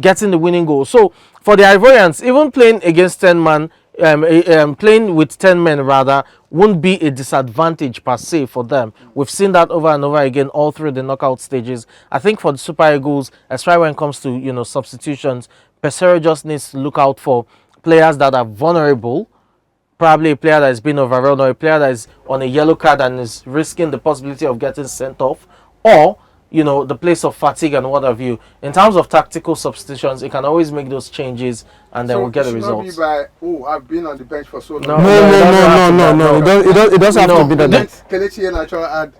[SPEAKER 3] getting the winning goal. So for the Ivorians, even playing against 10 man, playing with 10 men rather, won't be a disadvantage per se for them. We've seen that over and over again all through the knockout stages. I think for the Super Eagles, especially when it comes to substitutions, Pesero just needs to look out for players that are vulnerable, probably a player that has been overrun or a player that is on a yellow card and is risking the possibility of getting sent off, or the place of fatigue and what have you. In terms of tactical substitutions, it can always make those changes and then we'll get the results.
[SPEAKER 1] Not be by, I've been on the bench for so long.
[SPEAKER 2] No. It doesn't have to be that.
[SPEAKER 1] Kelechi Natural had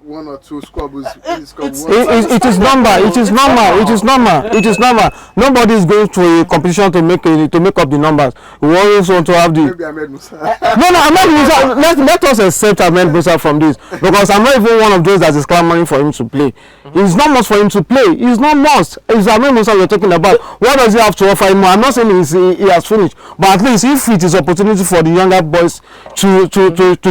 [SPEAKER 1] one or two squabbles.
[SPEAKER 2] It is normal. Nobody is going to a competition to make up the numbers. We always want to have the.
[SPEAKER 1] Maybe Ahmed Musa.
[SPEAKER 2] Ahmed Musa. Let us accept Ahmed Musa from this, because I'm not even one of those that is clamoring for him to play. It's not must for him to play. It's not must. It's Ahmed Musa we're talking about. What does he have to offer him? I'm not saying he has finished, but at least if it is opportunity for the younger boys to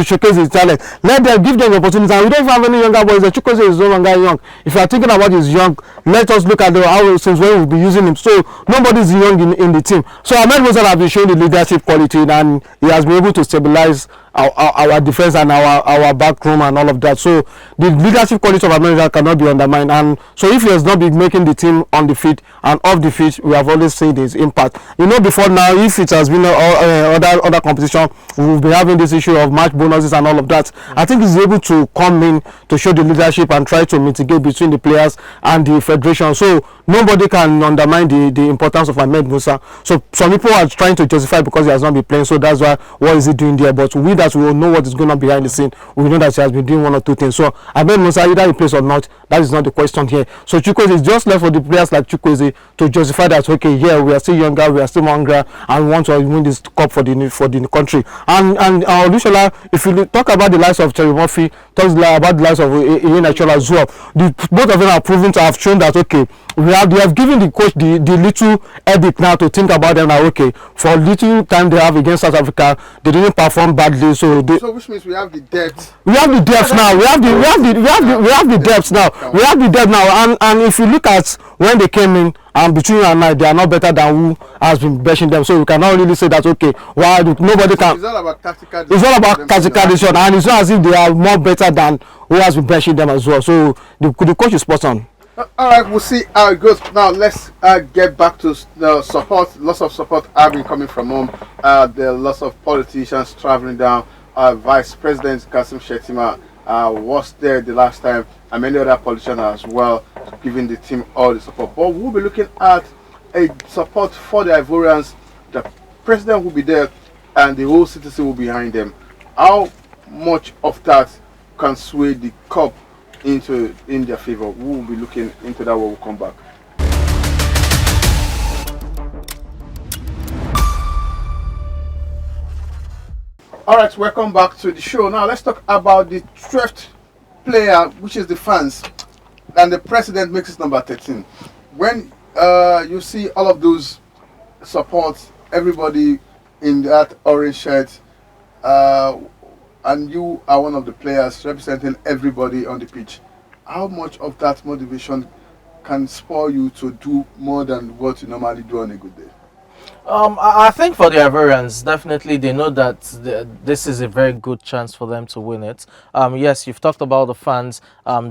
[SPEAKER 2] showcase his talent, give them the opportunity. And we don't even have any younger boys. The Chukwueze is no longer young. If you are thinking about his young, let us look at how since when we'll be using him. So nobody is young in the team. So Ahmed Musa has been showing the leadership quality, and he has been able to stabilize our defense and our back room and all of that. So the leadership quality of America cannot be undermined. And so if he has not been making the team on the field and off the field, we have always seen his impact. Before now, if it has been other competition, we'll be having this issue of match bonuses and all of that. I think he's able to come in to show the leadership and try to mitigate between the players and the federation. So nobody can undermine the importance of Ahmed Musa. So some people are trying to justify because he has not been playing. So that's why, what is he doing there? But we that we will know what is going on behind the scene. We know that he has been doing one or two things. So Ahmed Musa, either he plays or not, that is not the question here. So Chukwueze is just left for the players like Chukwueze to justify that, okay, yeah, we are still younger, we are still younger, and we want to win this cup for the country. And Olushola, if you talk about the likes of Terry Murphy, talk about the likes of Iwobi Natural as well, both of them are proven to have shown that, okay, they have given the coach the little edit now to think about them now. Okay, for little time they have against South Africa, they didn't perform badly. So
[SPEAKER 1] which means we have the depth.
[SPEAKER 2] We have the depth now. We have the depth now. We have the depth now. And if you look at when they came in, and between you and I, they are not better than who has been bashing them. So you cannot really say that, okay, why nobody can.
[SPEAKER 1] It's all about tactical.
[SPEAKER 2] It's all about tactical decision, and it's not as if they are more better than who has been bashing them as well. So the coach is spot on.
[SPEAKER 1] All right, we'll see how it goes. Now let's get back to the support. Lots of support have been coming from home. There are lots of politicians traveling down. Vice President Kasim Shettima was there the last time, and many other politicians as well, giving the team all the support. But we'll be looking at a support for the Ivorians. The president will be there, and the whole citizen will be behind them. How much of that can sway the cup in their favor? We will be looking into that when we come back. All right, welcome back to the show. Now let's talk about the 12th player, which is the fans, and the president makes it number 13. When you see all of those supports, everybody in that orange shirt, and you are one of the players representing everybody on the pitch, how much of that motivation can spur you to do more than what you normally do on a good day?
[SPEAKER 3] I think for the Ivorians, definitely they know that this is a very good chance for them to win it. Yes, you've talked about the fans.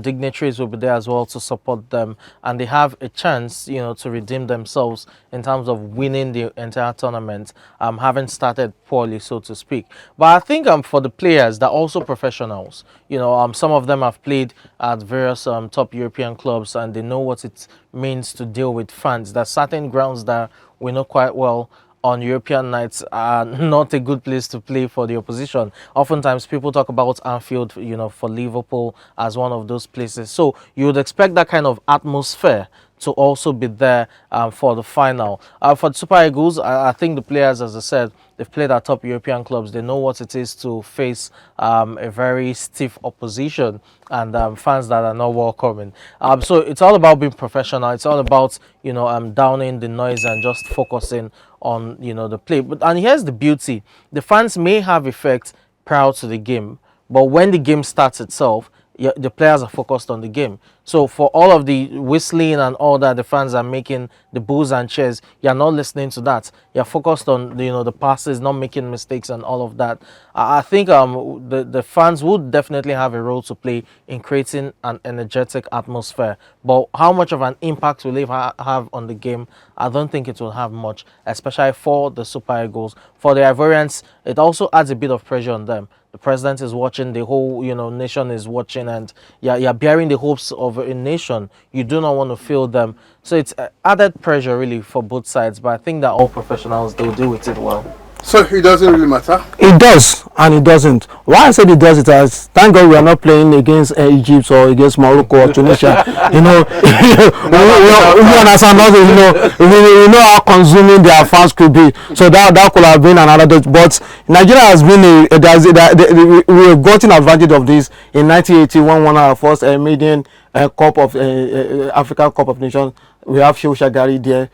[SPEAKER 3] Dignitaries will be there as well to support them, and they have a chance, to redeem themselves in terms of winning the entire tournament, having started poorly, so to speak. But I think for the players, they're also professionals. Some of them have played at various top European clubs, and they know what it means to deal with fans. There's certain grounds that we know quite well on European nights are not a good place to play for the opposition. Oftentimes people talk about Anfield, for Liverpool as one of those places. So you would expect that kind of atmosphere to also be there for the final. For the Super Eagles, I think the players, as I said, they've played at top European clubs. They know what it is to face a very stiff opposition and fans that are not welcoming. So it's all about being professional. It's all about, downing the noise and just focusing on, the play. And here's the beauty. The fans may have effect prior to the game, but when the game starts itself, the players are focused on the game. So for all of the whistling and all that the fans are making, the boos and cheers, you're not listening to that. You're focused on the passes, not making mistakes and all of that. I think the fans would definitely have a role to play in creating an energetic atmosphere. But how much of an impact will they have on the game? I don't think it will have much, especially for the Super Eagles. For the Ivorians, it also adds a bit of pressure on them. The president is watching, the whole nation is watching, and you're bearing the hopes of a nation. You do not want to fail them. So it's added pressure really for both sides, but I think that all professionals, they'll deal with it well.
[SPEAKER 1] So it doesn't really matter?
[SPEAKER 2] It does, and it doesn't. Why I said it does, it as thank God we are not playing against Egypt or against Morocco or Tunisia. we understand also, we know how consuming their fans could be. So that could have been another. But Nigeria has been we have gotten advantage of this in 1980 when we won our first maiden Cup of African Cup of Nations. We have Shehu Shagari there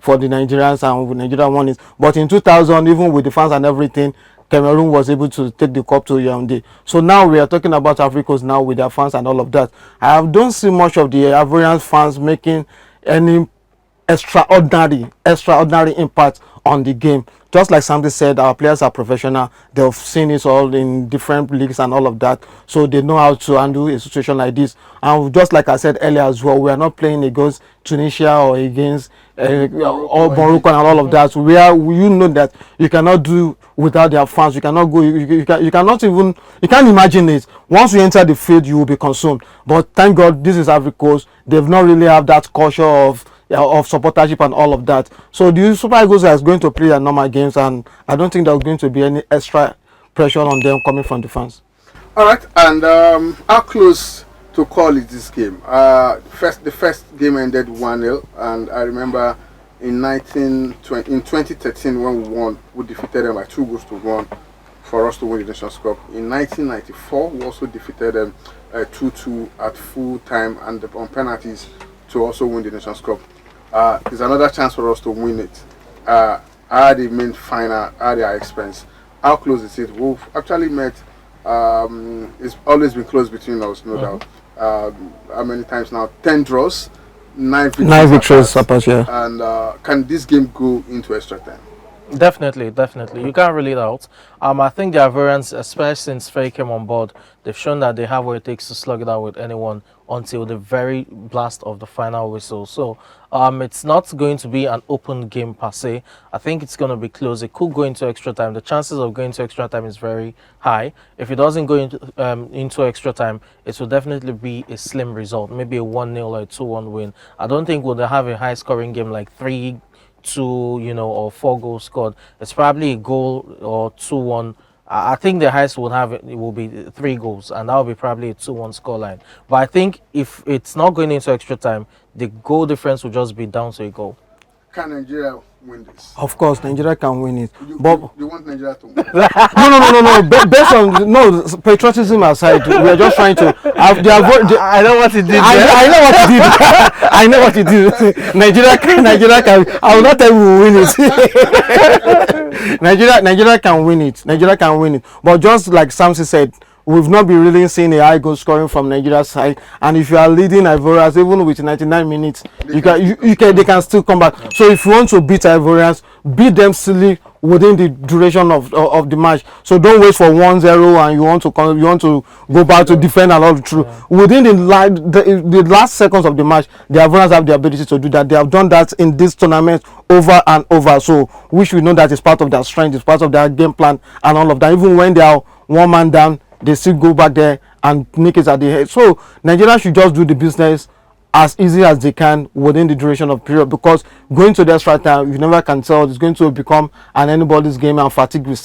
[SPEAKER 2] for the Nigerians, and Nigeria won it. But in 2000, even with the fans and everything, Cameroon was able to take the cup to Yaoundé. So now we are talking about Ivory Coast now with their fans and all of that. I don't see much of the Ivorian fans making any extraordinary impact on the game. Just like somebody said, our players are professional. They've seen it all in different leagues and all of that, so they know how to handle a situation like this. And just like I said earlier as well, we are not playing against Tunisia or against Morocco and all of that. So you know that you cannot do without their fans. You cannot go. You can't imagine it. Once you enter the field, you will be consumed. But thank God, this is Ivory Coast. They've not really have that culture of supportership and all of that. So the Super Eagles are going to play their normal games, and I don't think there's going to be any extra pressure on them coming from the fans.
[SPEAKER 1] All right, and how close to call is this game? The first game ended 1-0, and I remember in 2013 when we won, we defeated them by 2-1 for us to win the Nations Cup. In 1994, we also defeated them 2-2 at full time and on penalties to also win the Nations Cup. There's another chance for us to win it. At the main final, at their expense. How close is it? We've actually met. It's always been close between us, no doubt. How many times now? 10 draws, 9 victories.
[SPEAKER 2] 9 victories, yeah.
[SPEAKER 1] And can this game go into extra time?
[SPEAKER 3] Definitely. You can't rule it out. I think the Ivorians, especially since Faye came on board, they've shown that they have what it takes to slug it out with anyone until the very blast of the final whistle. So it's not going to be an open game per se. I think it's going to be close. It could go into extra time. The chances of going to extra time is very high. If it doesn't go into extra time, it will definitely be a slim result, maybe a 1-0 or a 2-1 win. I don't think we'll have a high scoring game like 3-2, or 4 goals scored. It's probably a goal or 2-1. I think the highest will be 3 goals, and that will be probably a 2-1 scoreline. But I think if it's not going into extra time, the goal difference will just be down to a goal.
[SPEAKER 1] Can Nigeria win this?
[SPEAKER 2] Of course, Nigeria can win it.
[SPEAKER 1] You want Nigeria to win?
[SPEAKER 2] No. Based on patriotism aside, we are just trying to. I know what he did. I know what he did. Nigeria can. I will not tell you who will win it. Nigeria can win it. But just like Samson said, we've not been really seeing a high goal scoring from Nigeria's side, and if you are leading Ivorians even with 99 minutes, they can still come back. So if you want to beat Ivorians, beat them silly within the duration of the match. So don't wait for 1-0 and you want to go back to defend and all through. Within the last seconds of the match, the Ivorians have the ability to do that. They have done that in this tournament over and over. So we should know that it's part of their strength, it's part of their game plan and all of that. Even when they are one man down, they still go back there and make it at the head. So Nigeria should just do the business as easy as they can within the duration of period, because going to the extra time, you never can tell. It's going to become an anybody's game, and fatigue will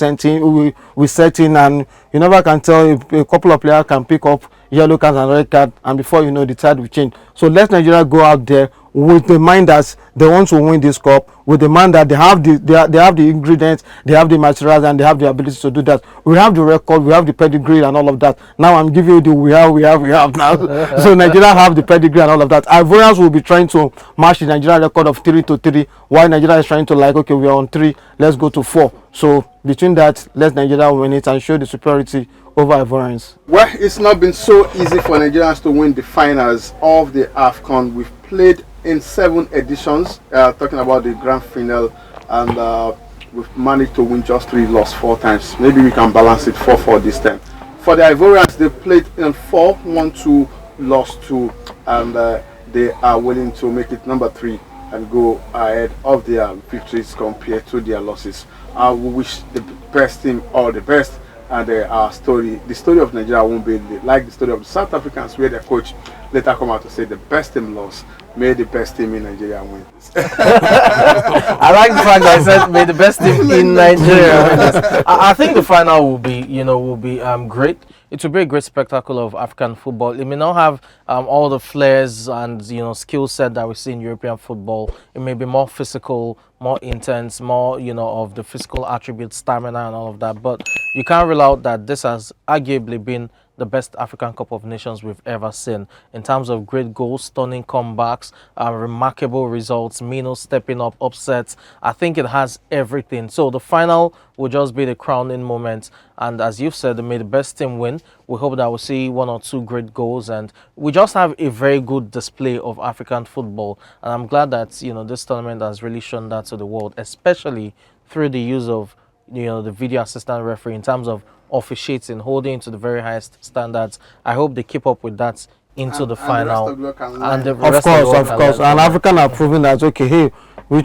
[SPEAKER 2] set in, and you never can tell if a couple of players can pick up yellow cards and red card, and before you know, the tide will change. So let Nigeria go out there with the mind that they want to win this cup, with the mind that they have the ingredients, they have the materials, and they have the ability to do that. We have the record, we have the pedigree and all of that. Now I'm giving you the we have now. So Nigeria have the pedigree and all of that. Ivorians will be trying to match the Nigeria record of 3-3, while Nigeria is trying to like, okay, we are on 3, let's go to 4. So between that, let Nigeria win it and show the superiority over Ivorians.
[SPEAKER 1] Well, it's not been so easy for Nigerians to win the finals of the AFCON. We've played in 7 editions, talking about the grand final, and we've managed to win just 3, lost 4 times. Maybe we can balance it 4-4 this time. For the Ivorians, they played in 4, 1-2, lost 2, and they are willing to make it number 3 and go ahead of their victories compared to their losses. We wish the best team all the best, and the story of Nigeria won't be like the story of the South Africans, where their coach later come out to say the best team lost. May the best team in Nigeria win.
[SPEAKER 3] I like the fact that I said may the best team in Nigeria win this. I think the final will be great. It will be a great spectacle of African football. It may not have all the flares and skill set that we see in European football. It may be more physical, more intense, more of the physical attributes, stamina and all of that. But you can't rule out that this has arguably been the best African Cup of Nations we've ever seen in terms of great goals, stunning comebacks, remarkable results, Mino stepping up, upsets. I think it has everything. So the final will just be the crowning moment. And as you've said, may the best team win. We hope that we'll see 1 or 2 great goals, and we just have a very good display of African football. And I'm glad that this tournament has really shown that to the world, especially through the use of the video assistant referee in terms of officiating, holding to the very highest standards. I hope they keep up with that into the final. And the rest
[SPEAKER 2] of course. And African are proving that hey, we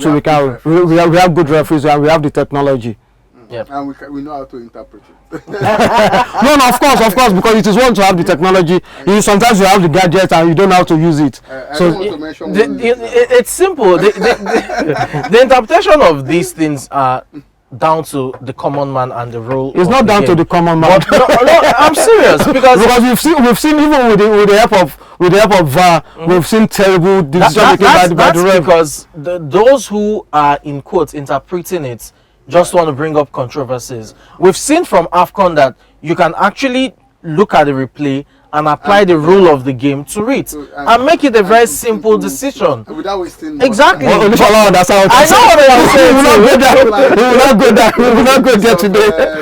[SPEAKER 2] have good referees and we have the technology.
[SPEAKER 3] Yep.
[SPEAKER 1] And we know how to interpret it.
[SPEAKER 2] no, of course, because it is one to have the technology. Sometimes you have the gadgets and you don't know how to use it.
[SPEAKER 3] It's simple. The interpretation of these things are down to the common man and the rule.
[SPEAKER 2] It's not down to the common man.
[SPEAKER 3] No, I'm serious because
[SPEAKER 2] we've seen even with the help of VAR, we've seen terrible decision making by the ref.
[SPEAKER 3] Because those who are in quotes interpreting it just want to bring up controversies. We've seen from AFCON that you can actually look at the replay and apply the rule of the game to it and make it a very simple decision
[SPEAKER 1] without wasting
[SPEAKER 3] exactly.
[SPEAKER 2] I know what I'm saying. We will not go there today.
[SPEAKER 1] But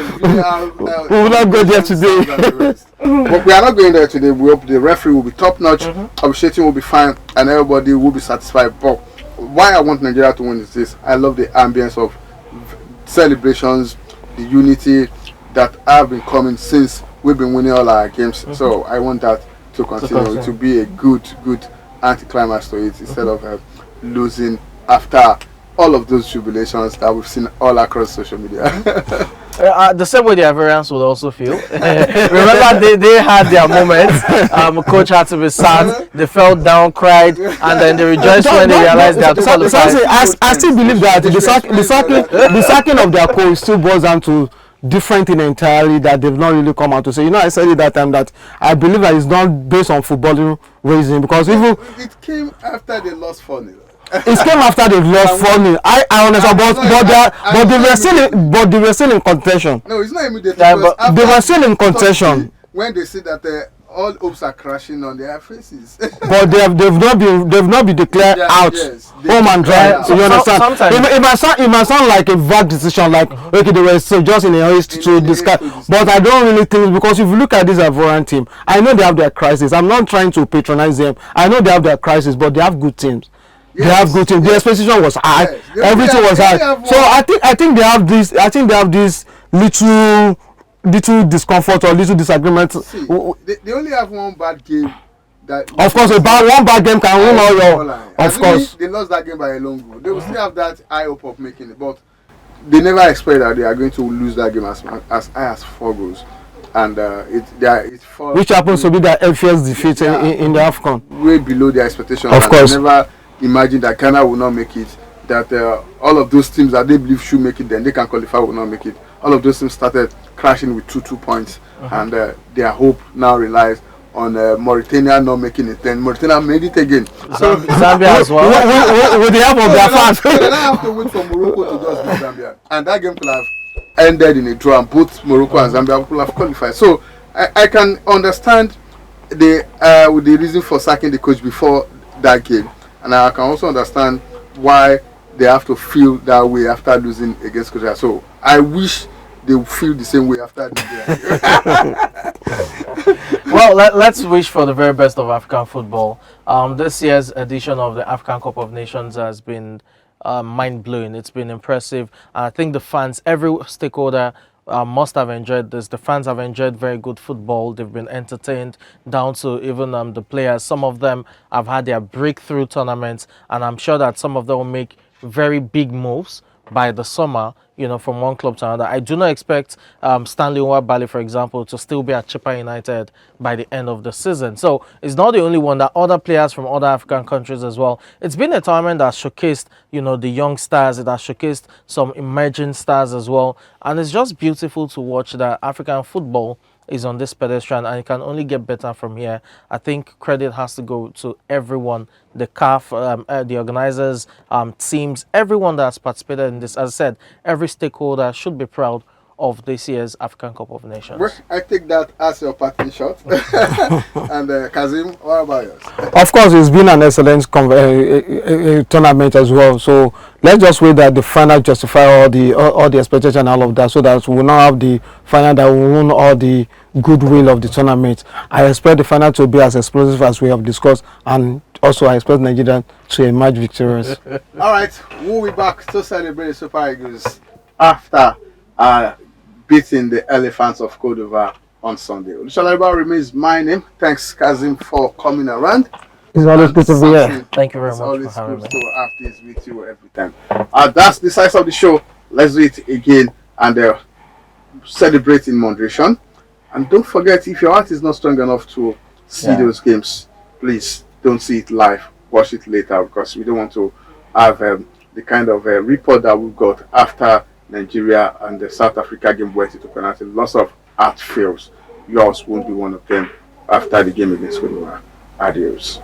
[SPEAKER 1] we are not going there today. We hope the referee will be top notch, officiating will be fine, and everybody will be satisfied. But why I want Nigeria to win is this: I love the ambience of celebrations, the unity that have been coming since we've been winning all our games. So I want that to continue, to be a good anticlimax to it, instead of losing after all of those jubilations that we've seen all across social media.
[SPEAKER 3] The same way the Ivorians would also feel. Remember, they had their moments. Coach had to be sad. They fell down, cried, and then they rejoiced when they realized they had qualified.
[SPEAKER 2] I still believe that the sacking of their coach still boils down to different thing entirely that they've not really come out to say. I said it that time that I believe that it's not based on footballing reasoning, because even
[SPEAKER 1] it came after they lost 4-0.
[SPEAKER 2] It came after they've lost 4-0. I understand, but they were still in contention.
[SPEAKER 1] No, it's not immediately.
[SPEAKER 2] But they were still in contention.
[SPEAKER 1] When they see that all hopes are crashing on their faces.
[SPEAKER 2] But they've not been declared out home and dry. So you understand? It might sound like a vague decision, like okay, they were just in a haste to discuss. But I don't really think, because if you look at this Ivorian team, I know they have their crisis. I'm not trying to patronize them. I know they have their crisis, but they have good teams. Yes. They have good teams. The expectation was high. Yes. Everything was high. So I think they have this. I think they have this little discomfort or little disagreement.
[SPEAKER 1] See, they only have one bad game.
[SPEAKER 2] Of course, one bad game can win all your. Of course,
[SPEAKER 1] they lost that game by a long goal. They will still have that high hope of making it, but they never expect that they are going to lose that game as high as 4 goals. And
[SPEAKER 2] which happens to be their first defeat in the AFCON.
[SPEAKER 1] Way below their expectations.
[SPEAKER 2] Of course.
[SPEAKER 1] They never imagined that Ghana will not make it. That all of those teams that they believe should make it, then they can qualify, will not make it. All of those teams started crashing with 2 points, and their hope now relies on Mauritania not making it. Then Mauritania made it again. So
[SPEAKER 3] Zambia as well.
[SPEAKER 2] With the help of their fans.
[SPEAKER 1] So then I have to wait for Morocco to just beat Zambia, and that game could have ended in a draw, and both Morocco and Zambia could have qualified. So I can understand with the reason for sacking the coach before that game, and I can also understand why they have to feel that way after losing against Côte. So I wish they would feel the same way after the game.
[SPEAKER 3] Well, let's wish for the very best of African football. This year's edition of the African Cup of Nations has been mind-blowing. It's been impressive. I think the fans, every stakeholder must have enjoyed this. The fans have enjoyed very good football. They've been entertained down to even the players. Some of them have had their breakthrough tournaments, and I'm sure that some of them will make very big moves by the summer, you know, from one club to another. I do not expect Stanley Nwabali, for example, to still be at Chippa United by the end of the season. So it's not the only one, that other players from other African countries as well. It's been a tournament that showcased, you know, the young stars. It has showcased some emerging stars as well. And it's just beautiful to watch that African football is on this pedestrian, and it can only get better from here. I think credit has to go to everyone, the CAF, the organizers, teams, everyone that has participated in this. As I said, every stakeholder should be proud of this year's African Cup of Nations.
[SPEAKER 1] Well, I take that as your parting shot. And Kazim, what about yours?
[SPEAKER 2] Of course, it's been an excellent tournament as well. So let's just wait that the final justify all the expectation and all of that, so that we will not have the final that will ruin all the goodwill of the tournament. I expect the final to be as explosive as we have discussed, and also I expect Nigeria to emerge victorious.
[SPEAKER 1] All right, we'll be back to celebrate the Super Eagles after beating the Elephants of Côte d'Ivoire on Sunday. Neutralizing remains my name. Thanks, Kazim, for coming around.
[SPEAKER 2] It's always good to be here.
[SPEAKER 3] Thank you very
[SPEAKER 1] It's
[SPEAKER 3] much
[SPEAKER 1] always
[SPEAKER 3] for having
[SPEAKER 1] good
[SPEAKER 3] me.
[SPEAKER 1] to have this with you every time. That's the size of the show. Let's do it again and celebrate in moderation. And don't forget, if your heart is not strong enough to see those games, please don't see it live. Watch it later, because we don't want to have the kind of report that we've got after Nigeria and the South Africa game went into penalty. Lots of heart fails. Yours won't be one of them after the game against Côte d'Ivoire. Adios.